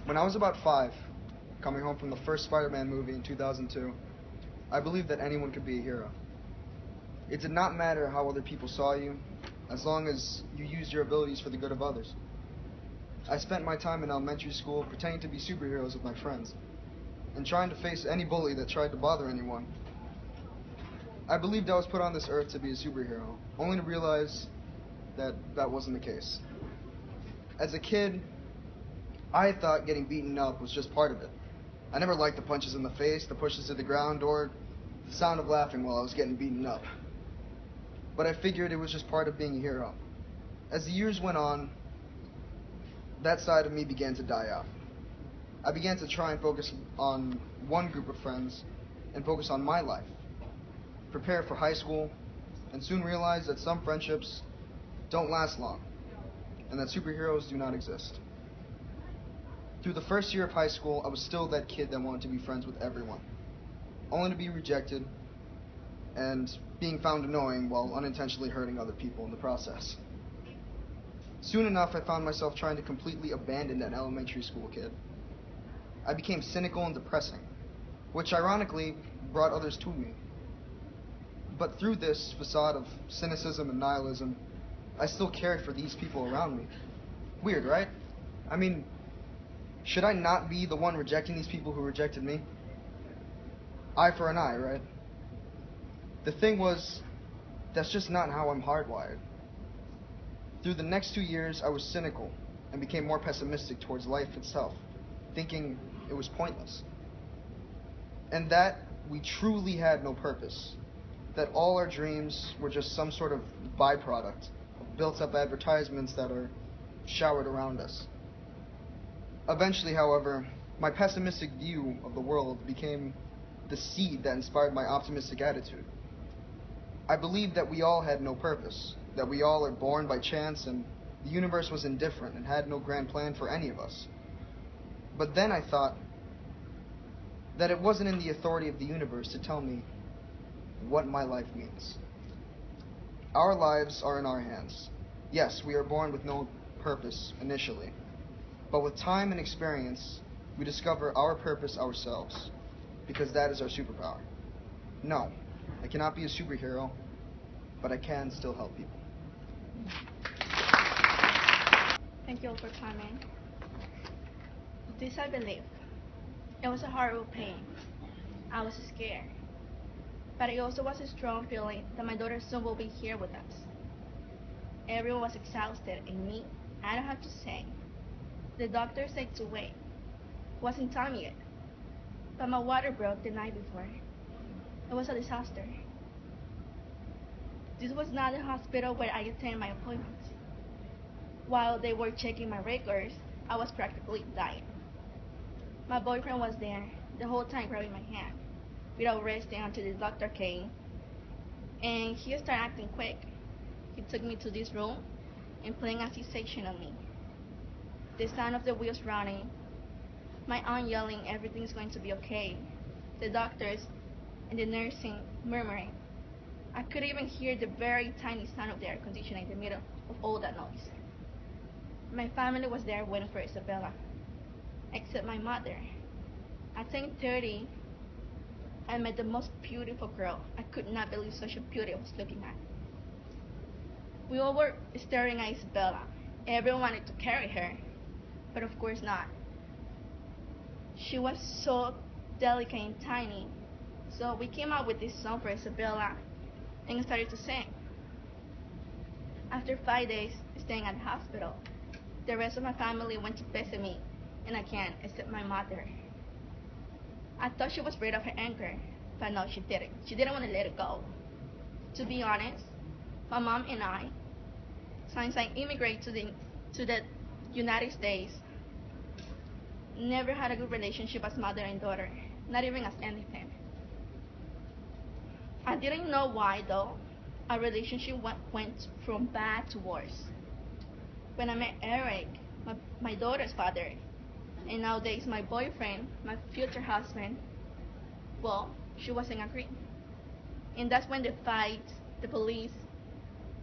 When I was about 5, coming home from the first Spider-Man movie in 2002, I believed that anyone could be a hero. It did not matter how other people saw you, as long as you used your abilities for the good of others. I spent my time in elementary school pretending to be superheroes with my friends, and trying to face any bully that tried to bother anyone. I believed I was put on this earth to be a superhero, only to realize that that wasn't the case. As a kid, I thought getting beaten up was just part of it. I never liked the punches in the face, the pushes to the ground, or the sound of laughing while I was getting beaten up. But I figured it was just part of being a hero. As the years went on, that side of me began to die out. I began to try and focus on one group of friends and focus on my life, prepare for high school, and soon realize that some friendships don't last long, and that superheroes do not exist. Through the first year of high school, I was still that kid that wanted to be friends with everyone, only to be rejected and being found annoying while unintentionally hurting other people in the process. Soon enough, I found myself trying to completely abandon that elementary school kid. I became cynical and depressing, which ironically brought others to me. But through this facade of cynicism and nihilism, I still cared for these people around me. Weird, right? I mean, should I not be the one rejecting these people who rejected me? Eye for an eye, right? The thing was, that's just not how I'm hardwired. Through the next 2 years, I was cynical and became more pessimistic towards life itself, thinking it was pointless. And that we truly had no purpose, that all our dreams were just some sort of byproduct of built-up advertisements that are showered around us. Eventually, however, my pessimistic view of the world became the seed that inspired my optimistic attitude. I believed that we all had no purpose, that we all are born by chance and the universe was indifferent and had no grand plan for any of us. But then I thought that it wasn't in the authority of the universe to tell me what my life means. Our lives are in our hands. Yes, we are born with no purpose initially, but with time and experience, we discover our purpose ourselves, because that is our superpower. No, I cannot be a superhero, but I can still help people. Thank you all for coming. This I believe. It was a horrible pain. I was scared. But it also was a strong feeling that my daughter soon will be here with us. Everyone was exhausted, and me, I don't have to say. The doctor said to wait. Wasn't time yet. But my water broke the night before. It was a disaster. This was not the hospital where I attend my appointments. While they were checking my records, I was practically dying. My boyfriend was there the whole time grabbing my hand, without resting until the doctor came, and he started acting quick. He took me to this room and playing a C-section on me. The sound of the wheels running, my aunt yelling everything's going to be okay, the doctors and the nursing murmuring. I could even hear the very tiny sound of the air conditioner in the middle of all that noise. My family was there waiting for Isabella, except my mother. At 10:30, I met the most beautiful girl. I could not believe such a beauty I was looking at. We all were staring at Isabella. Everyone wanted to carry her, but of course not. She was so delicate and tiny, so we came up with this song for Isabella and started to sing. After 5 days staying at the hospital, the rest of my family went to visit me, and I can't, except my mother. I thought she was afraid of her anger, but no, she didn't. She didn't want to let it go. To be honest, my mom and I, since I immigrated to the United States, never had a good relationship as mother and daughter, not even as anything. I didn't know why though. Our relationship went from bad to worse. When I met Eric, my daughter's father, and nowadays my boyfriend, my future husband, well, she wasn't agreeing. And that's when the fight, the police,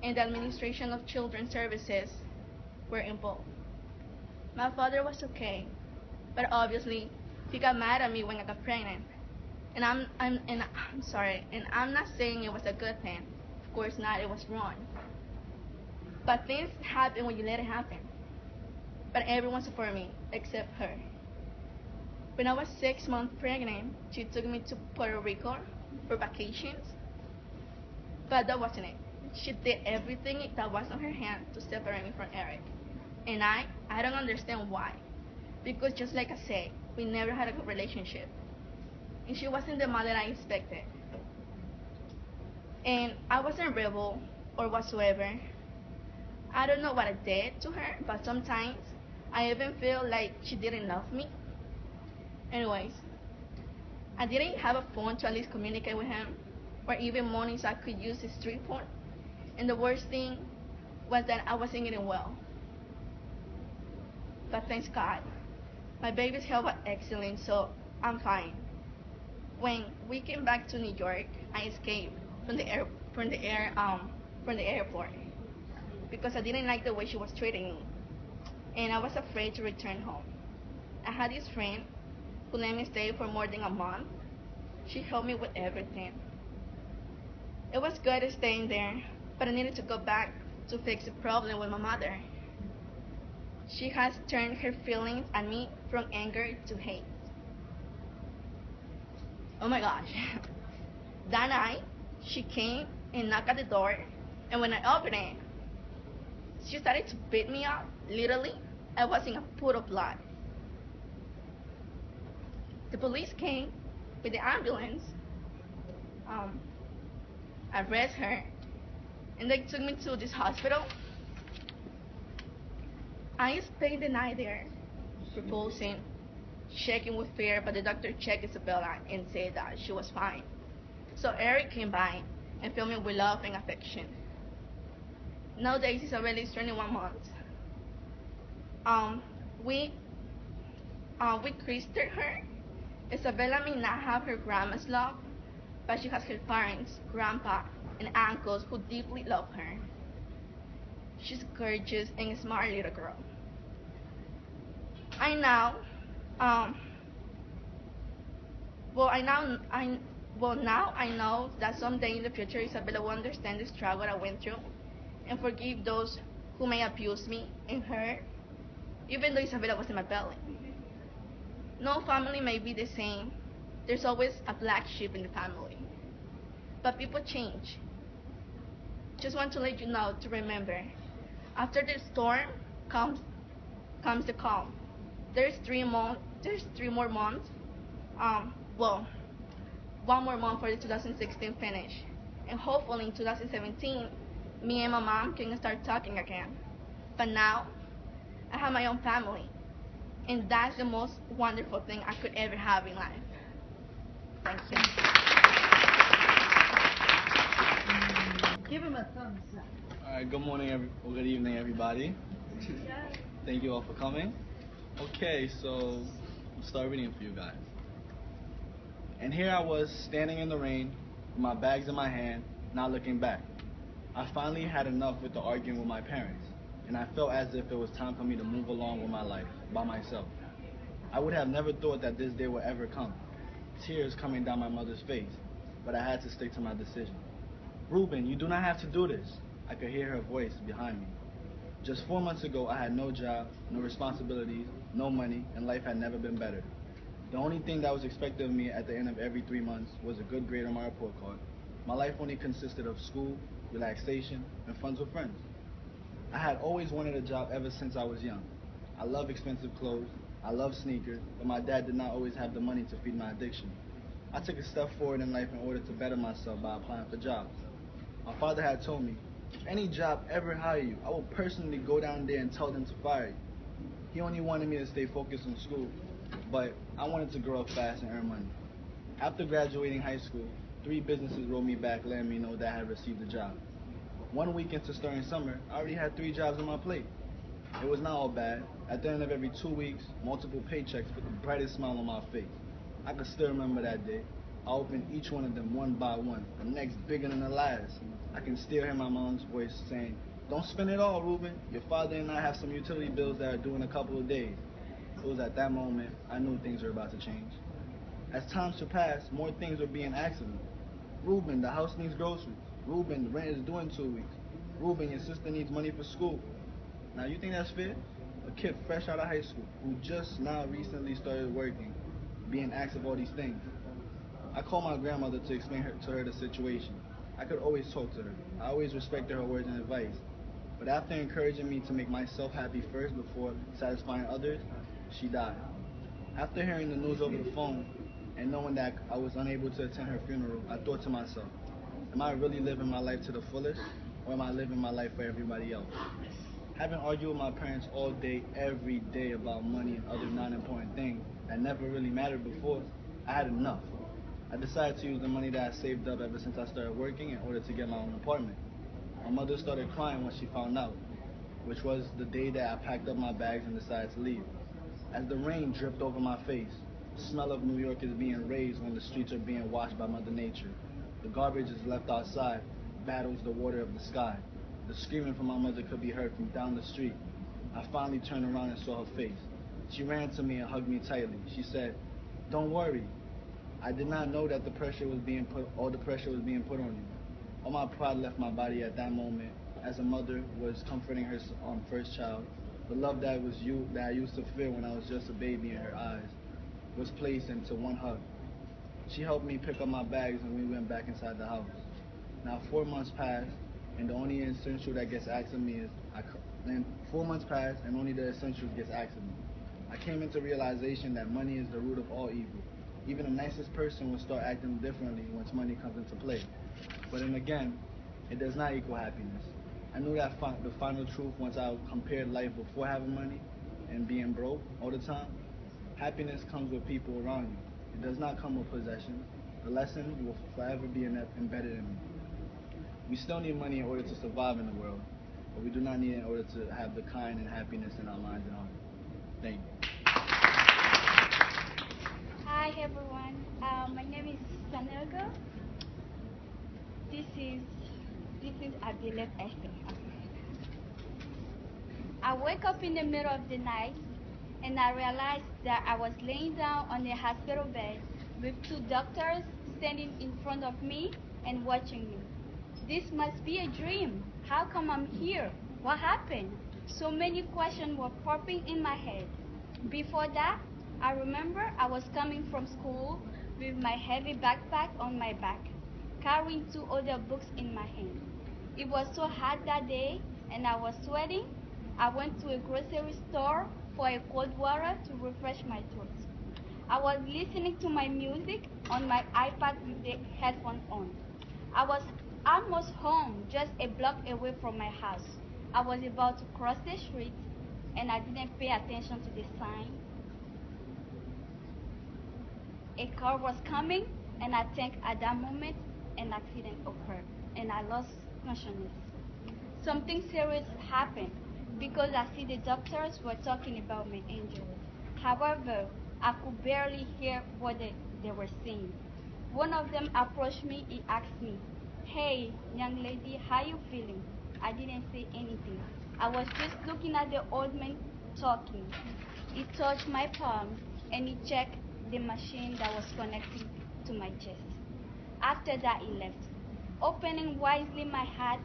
and the administration of children's services were involved. My father was okay, But obviously, he got mad at me when I got pregnant. And I'm sorry, and I'm not saying it was a good thing. Of course not, it was wrong. But things happen when you let it happen. But everyone supported me except her. When I was 6 months pregnant, she took me to Puerto Rico for vacations. But that wasn't it. She did everything that was on her hand to separate me from Eric. And I don't understand why. Because just like I said, we never had a good relationship. And she wasn't the mother I expected. And I wasn't rebel or whatsoever. I don't know what I did to her, but sometimes I even feel like she didn't love me. Anyways, I didn't have a phone to at least communicate with him, or even money so I could use his street phone. And the worst thing was that I wasn't eating well. But thanks God, my baby's health was excellent, so I'm fine. When we came back to New York, I escaped from the airport because I didn't like the way she was treating me, and I was afraid to return home. I had this friend who let me stay for more than a month. She helped me with everything. It was good staying there, but I needed to go back to fix the problem with my mother. She has turned her feelings at me from anger to hate. Oh my gosh. That night, she came and knocked at the door, and when I opened it, she started to beat me up. Literally, I was in a pool of blood. The police came with the ambulance, um, arrested her, and they took me to this hospital. I spent the night there, reposing, shaking with fear, but the doctor checked Isabella and said that she was fine. So Eric came by and filled me with love and affection. Nowadays, Isabella is 21 months. Um, we we christened her. Isabella may not have her grandma's love, but she has her parents, grandpa, and uncles who deeply love her. She's gorgeous and a smart little girl. I now, um, well, I now, I, well, now I know that someday in the future Isabella will understand the struggle I went through and forgive those who may abuse me and her, even though Isabella was in my belly. No family may be the same. There's always a black sheep in the family. But people change. Just want to let you know to remember, after the storm comes comes the calm. There's 3 more months. Well, one more month for the 2016 finish. And hopefully in 2017, me and my mom can start talking again. But now, I have my own family. And that's the most wonderful thing I could ever have in life. Thank you. Give him a thumbs up. All right, good morning, or good evening, everybody. Thank you all for coming. Okay, so I'll start reading for you guys. And here I was, standing in the rain, with my bags in my hand, not looking back. I finally had enough with the arguing with my parents, and I felt as if it was time for me to move along with my life, by myself. I would have never thought that this day would ever come, tears coming down my mother's face, but I had to stick to my decision. Ruben, you do not have to do this. I could hear her voice behind me. Just 4 months ago, I had no job, no responsibilities, no money, and life had never been better. The only thing that was expected of me at the end of every 3 months was a good grade on my report card. My life only consisted of school, relaxation, and fun with friends. I had always wanted a job ever since I was young. I love expensive clothes, I love sneakers, but my dad did not always have the money to feed my addiction. I took a step forward in life in order to better myself by applying for jobs. My father had told me, if any job ever hire you, I will personally go down there and tell them to fire you. He only wanted me to stay focused on school, but I wanted to grow up fast and earn money. After graduating high school, 3 businesses wrote me back letting me know that I had received a job. 1 week into starting summer, I already had 3 jobs on my plate. It was not all bad. At the end of every 2 weeks, multiple paychecks put the brightest smile on my face. I could still remember that day. I opened each one of them one by one, the next bigger than the last. I can still hear my mom's voice saying, "Don't spend it all, Ruben. Your father and I have some utility bills that are due in a couple of days." It was at that moment I knew things were about to change. As time passed, more things were being asked of me. Ruben, the house needs groceries. Ruben, the rent is due in 2 weeks. Ruben, your sister needs money for school. Now, you think that's fair? A kid fresh out of high school who just now recently started working, being asked of all these things. I called my grandmother to explain to her the situation. I could always talk to her. I always respected her words and advice. But after encouraging me to make myself happy first before satisfying others, she died. After hearing the news over the phone and knowing that I was unable to attend her funeral, I thought to myself, am I really living my life to the fullest, or am I living my life for everybody else? Having argued with my parents all day, every day about money and other non-important things that never really mattered before, I had enough. I decided to use the money that I saved up ever since I started working in order to get my own apartment. My mother started crying when she found out, which was the day that I packed up my bags and decided to leave. As the rain dripped over my face, the smell of New York is being raised when the streets are being washed by Mother Nature. The garbage is left outside, battles the water of the sky. The screaming from my mother could be heard from down the street. I finally turned around and saw her face. She ran to me and hugged me tightly. She said, "Don't worry. I did not know that all the pressure was being put on you." All my pride left my body at that moment as a mother was comforting her first child. The love that I used to feel when I was just a baby in her eyes was placed into one hug. She helped me pick up my bags and we went back inside the house. Now 4 months passed and the only essential that gets asked of me is then 4 months passed and only the essentials gets asked of me. I came into realization that money is the root of all evil. Even the nicest person will start acting differently once money comes into play. But then again, it does not equal happiness. I knew that the final truth once I compared life before having money and being broke all the time. Happiness comes with people around you. It does not come with possessions. The lesson will forever be embedded in me. We still need money in order to survive in the world, but we do not need it in order to have the kind and happiness in our minds and hearts. Thank you. Hi everyone, my name is Sanelga. This is Abilet Esther. I wake up in the middle of the night and I realized that I was laying down on a hospital bed with two doctors standing in front of me and watching me. This must be a dream. How come I'm here? What happened? So many questions were popping in my head. Before that, I remember I was coming from school with my heavy backpack on my back, carrying two other books in my hand. It was so hot that day and I was sweating. I went to a grocery store for a cold water to refresh my throat. I was listening to my music on my iPad with the headphones on. I was almost home, just a block away from my house. I was about to cross the street and I didn't pay attention to the sign. A car was coming and I think at that moment an accident occurred and I lost consciousness. Something serious happened because I see the doctors were talking about my injury. However, I could barely hear what they were saying. One of them approached me. He asked me, "Hey, young lady, how you feeling?" I didn't say anything. I was just looking at the old man talking. He touched my palm and he checked the machine that was connected to my chest. After that, he left. Opened widely my eyes,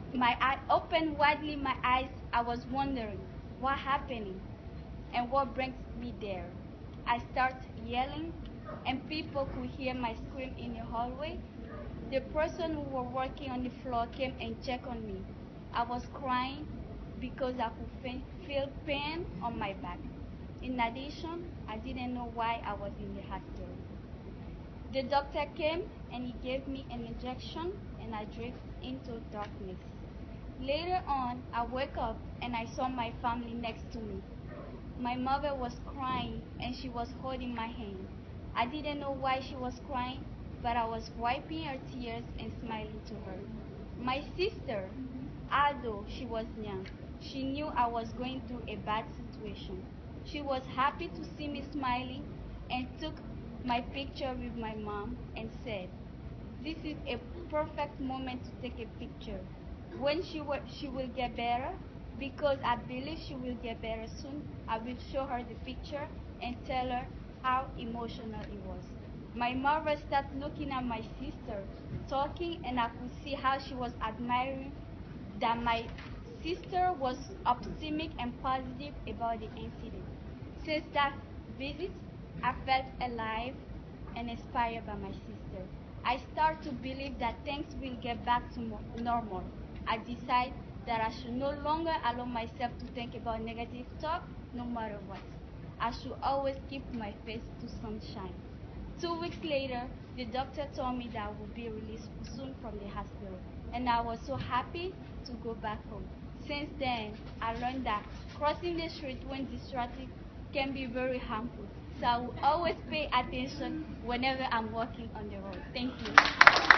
I was wondering what happening and what brings me there. I started yelling, and people could hear my scream in the hallway. The person who was working on the floor came and checked on me. I was crying because I could feel pain on my back. In addition, I didn't know why I was in the hospital. The doctor came and he gave me an injection and I drifted into darkness. Later on, I woke up and I saw my family next to me. My mother was crying and she was holding my hand. I didn't know why she was crying, but I was wiping her tears and smiling to her. My sister, although she was young, she knew I was going through a bad situation. She was happy to see me smiling and took my picture with my mom and said, "This is a perfect moment to take a picture. When she will get better, Because I believe she will get better soon. I will show her the picture and tell her how emotional it was. My mother started looking at my sister, talking, and I could see how she was admiring that my sister was optimistic and positive about the incident. Since that visit, I felt alive and inspired by my sister. I start to believe that things will get back to normal. I decide that I should no longer allow myself to think about negative talk no matter what. I should always keep my face to sunshine. 2 weeks later, the doctor told me that I would be released soon from the hospital, and I was so happy to go back home. Since then, I learned that crossing the street when distracted can be very harmful. So I will always pay attention whenever I'm walking on the road. Thank you.